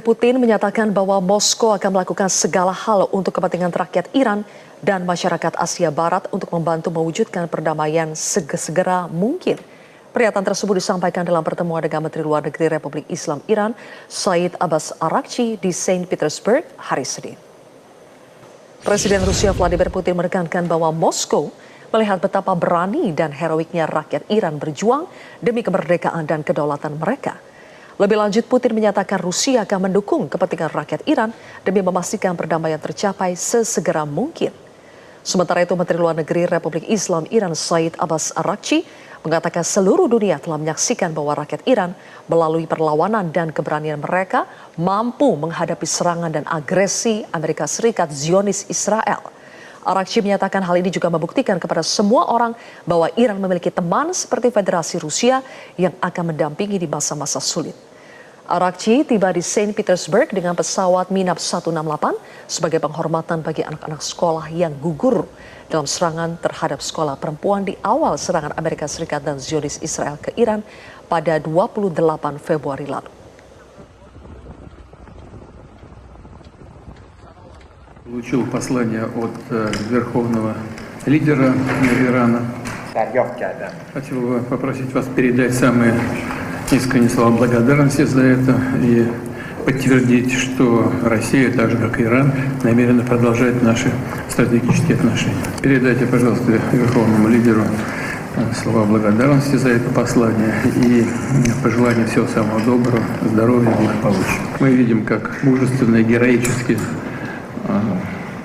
Putin menyatakan bahwa Moskow akan melakukan segala hal untuk kepentingan rakyat Iran dan masyarakat Asia Barat untuk membantu mewujudkan perdamaian segera mungkin. Pernyataan tersebut disampaikan dalam pertemuan dengan Menteri Luar Negeri Republik Islam Iran, Said Abbas Araghchi di Saint Petersburg hari Senin. Presiden Rusia Vladimir Putin menekankan bahwa Moskow melihat betapa berani dan heroiknya rakyat Iran berjuang demi kemerdekaan dan kedaulatan mereka. Lebih lanjut, Putin menyatakan Rusia akan mendukung kepentingan rakyat Iran demi memastikan perdamaian tercapai sesegera mungkin. Sementara itu, Menteri Luar Negeri Republik Islam Iran Said Abbas Araghchi mengatakan seluruh dunia telah menyaksikan bahwa rakyat Iran melalui perlawanan dan keberanian mereka mampu menghadapi serangan dan agresi Amerika Serikat Zionis Israel. Araghchi menyatakan hal ini juga membuktikan kepada semua orang bahwa Iran memiliki teman seperti Federasi Rusia yang akan mendampingi di masa-masa sulit. Araghchi tiba di Saint Petersburg dengan pesawat Minab 168 sebagai penghormatan bagi anak-anak sekolah yang gugur dalam serangan terhadap sekolah perempuan di awal serangan Amerika Serikat dan Zionis Israel ke Iran pada 28 Februari lalu. Получил послание от верховного лидера Ирана. Хотел бы попросить вас передать самые искренние слова благодарности за это и подтвердить, что Россия, так же как и Иран, намерена продолжать наши стратегические отношения. Передайте, пожалуйста, верховному лидеру слова благодарности за это послание и пожелания всего самого доброго, здоровья и благополучия. Мы видим, как мужественно и героически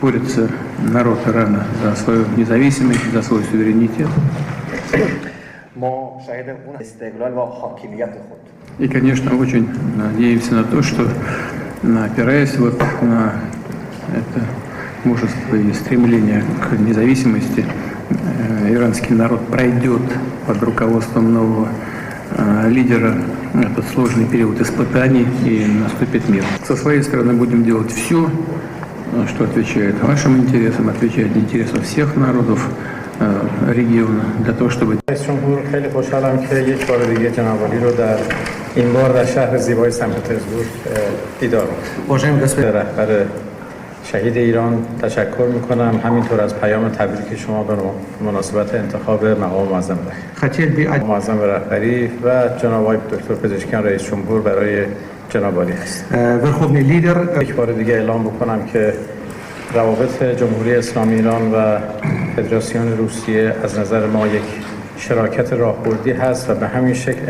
борется народ Ирана за свою независимость, за свой суверенитет. И, конечно, очень надеемся на то, что, опираясь на это мужество и стремление к независимости, иранский народ пройдет под руководством нового лидера этот сложный период испытаний и наступит мир. Со своей стороны будем делать все, что отвечает вашим интересам, отвечает интересам всех народов региона, для того, чтобы... خیلی خوشحالم که یک بار دیگه جناب عالی رو این بار در شهر زیبای سن پترزبورگ دیدار کنم. رهبر شهید ایران تشکر میکنم، همینطور از پیام تبریک شما به مناسبت انتخاب مقام معظم معظم رهبری و جناب آقای دکتر پزشکیان رئیس جمهور برای جناب عالی هست. Верховний лідер. یک بار دیگه اعلام بکنم که روابط جمهوری اسلامی ایران و فدراسیون روسیه از نظر ما یک شراکت راهبردی هست و به همین شکل